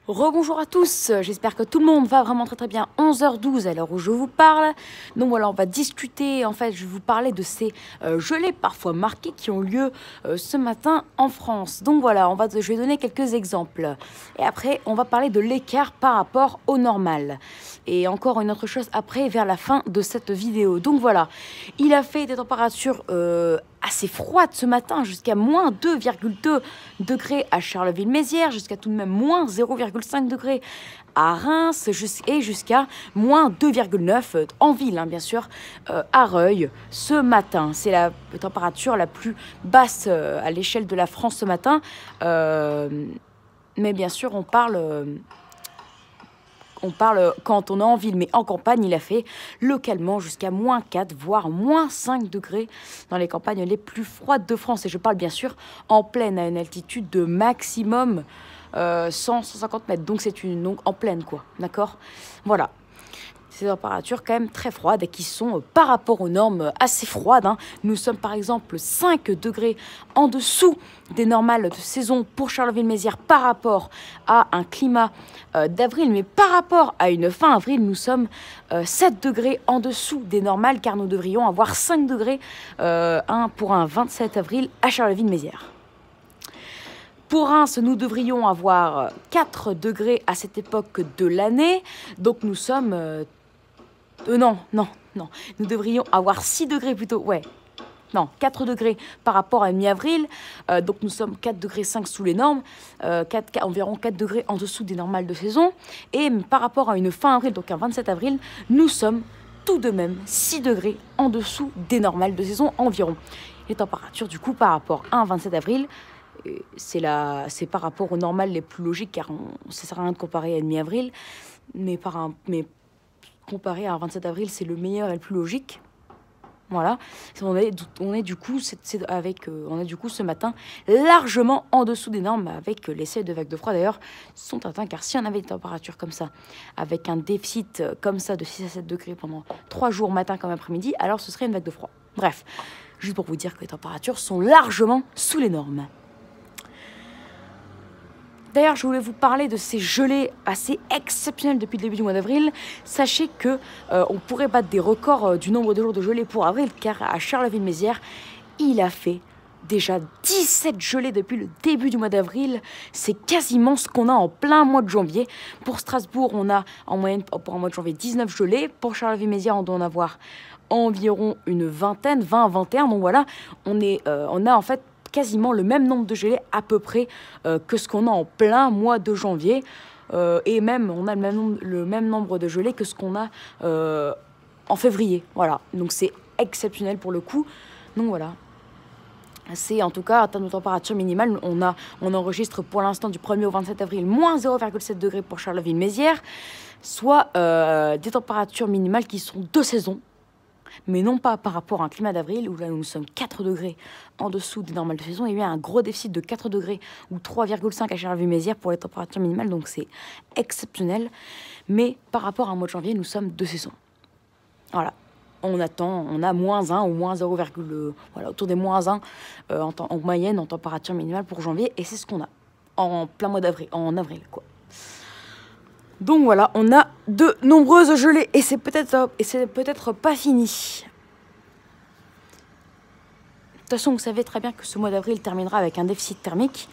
Rebonjour à tous, j'espère que tout le monde va vraiment très bien. 11h12 à l'heure où je vous parle. Donc voilà, on va discuter, en fait, je vais vous parler de ces gelées parfois marquées qui ont lieu ce matin en France. Donc voilà, je vais donner quelques exemples. Et après, on va parler de l'écart par rapport au normal. Et encore une autre chose après, vers la fin de cette vidéo. Donc voilà, il a fait des températures assez froide ce matin, jusqu'à moins 2,2 degrés à Charleville-Mézières, jusqu'à tout de même moins 0,5 degrés à Reims et jusqu'à moins 2,9 en ville, bien sûr, à Reuil ce matin. C'est la température la plus basse à l'échelle de la France ce matin. Mais bien sûr, on parle quand on est en ville, mais en campagne, il a fait localement jusqu'à moins 4, voire moins 5 degrés dans les campagnes les plus froides de France. Et je parle bien sûr en plaine, à une altitude de maximum 150 mètres. Donc c'est en plaine, quoi. D'accord? Voilà. Ces températures quand même très froides et qui sont par rapport aux normes assez froides. Nous sommes par exemple 5 degrés en dessous des normales de saison pour Charleville-Mézières par rapport à un climat d'avril. Mais par rapport à une fin avril, nous sommes 7 degrés en dessous des normales car nous devrions avoir 5 degrés pour un 27 avril à Charleville-Mézières. Pour Reims, nous devrions avoir 4 degrés à cette époque de l'année. Donc nous sommes... non. Nous devrions avoir 6 degrés plutôt. Ouais. Non, 4 degrés par rapport à mi-avril. Donc nous sommes 4 degrés 5 sous les normes. Environ 4 degrés en dessous des normales de saison. Et par rapport à une fin avril, donc un 27 avril, nous sommes tout de même 6 degrés en dessous des normales de saison environ. Les températures, du coup, par rapport à un 27 avril... c'est par rapport aux normales les plus logiques, car ça ne sert à rien de comparer à mi-avril, mais comparé à un 27 avril, c'est le meilleur et le plus logique. Voilà, on est du coup ce matin largement en dessous des normes, avec les seuils de vagues de froid d'ailleurs sont atteints, car si on avait des températures comme ça, avec un déficit comme ça de 6 à 7 degrés pendant 3 jours matin comme après-midi, alors ce serait une vague de froid. Bref, juste pour vous dire que les températures sont largement sous les normes. D'ailleurs, je voulais vous parler de ces gelées assez exceptionnelles depuis le début du mois d'avril. Sachez que on pourrait battre des records du nombre de jours de gelée pour avril, car à Charleville-Mézières, il a fait déjà 17 gelées depuis le début du mois d'avril. C'est quasiment ce qu'on a en plein mois de janvier. Pour Strasbourg, on a en moyenne pour un mois de janvier 19 gelées. Pour Charleville-Mézières, on doit en avoir environ une vingtaine, 20 à 21. Donc voilà, on a en fait quasiment le même nombre de gelées à peu près que ce qu'on a en plein mois de janvier. Et même, on a le même nombre de gelées que ce qu'on a en février. Voilà, donc c'est exceptionnel pour le coup. Donc voilà. C'est en tout cas, en termes de température minimale, on enregistre pour l'instant du 1er au 27 avril moins 0,7 degrés pour Charleville-Mézières, soit des températures minimales qui sont de saison, mais non pas par rapport à un climat d'avril où là nous sommes 4 degrés en dessous des normales de saison. Il y a eu un gros déficit de 4 degrés ou 3,5 à Charleville-Mézières pour les températures minimales, donc c'est exceptionnel. Mais par rapport à un mois de janvier, nous sommes de saison. Voilà. On a moins 1 ou moins 0, voilà, autour des moins 1 en moyenne en température minimale pour janvier, et c'est ce qu'on a en plein mois d'avril, en avril, quoi. Donc voilà, on a de nombreuses gelées et c'est peut-être pas fini. De toute façon, vous savez très bien que ce mois d'avril terminera avec un déficit thermique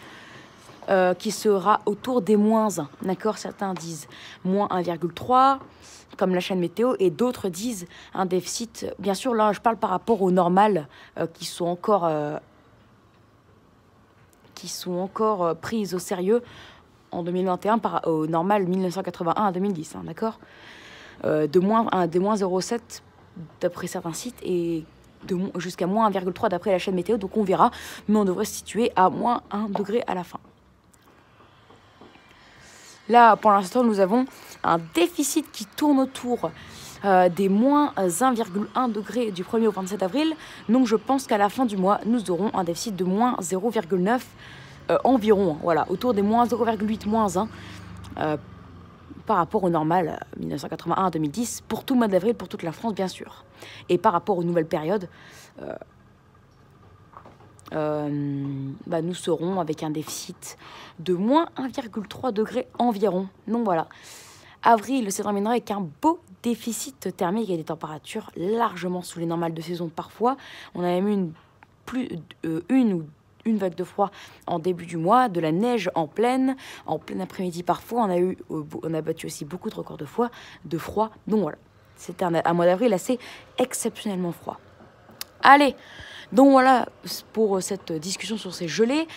qui sera autour des moins 1. D'accord? Certains disent moins 1,3, comme la chaîne météo, et d'autres disent un déficit. Bien sûr, là, je parle par rapport aux normales qui sont encore prises au sérieux en 2021 au normal 1981 à 2010, d'accord, de moins 0,7 d'après certains sites et jusqu'à moins 1,3 d'après la chaîne météo, donc on verra, mais on devrait se situer à moins 1 degré à la fin. Là, pour l'instant, nous avons un déficit qui tourne autour des moins 1,1 degré du 1er au 27 avril, donc je pense qu'à la fin du mois, nous aurons un déficit de moins 0,9 environ, voilà, autour des moins 0,8, moins 1 par rapport au normal 1981 à 2010 pour tout le mois d'avril, pour toute la France bien sûr, et par rapport aux nouvelles périodes nous serons avec un déficit de moins 1,3 degré environ. Donc voilà, avril se terminera avec un beau déficit thermique et des températures largement sous les normales de saison parfois. On a même une vague de froid en début du mois, de la neige en plein après-midi parfois. On a battu aussi beaucoup de records de froid. Donc voilà, c'était un mois d'avril assez exceptionnellement froid. Allez, donc voilà pour cette discussion sur ces gelées.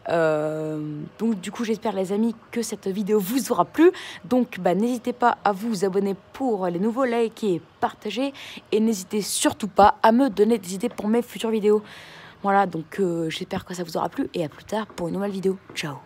Donc du coup j'espère les amis que cette vidéo vous aura plu. Donc n'hésitez pas à vous abonner pour les nouveaux, liker et partager. Et n'hésitez surtout pas à me donner des idées pour mes futures vidéos. Voilà, donc j'espère que ça vous aura plu et à plus tard pour une nouvelle vidéo. Ciao!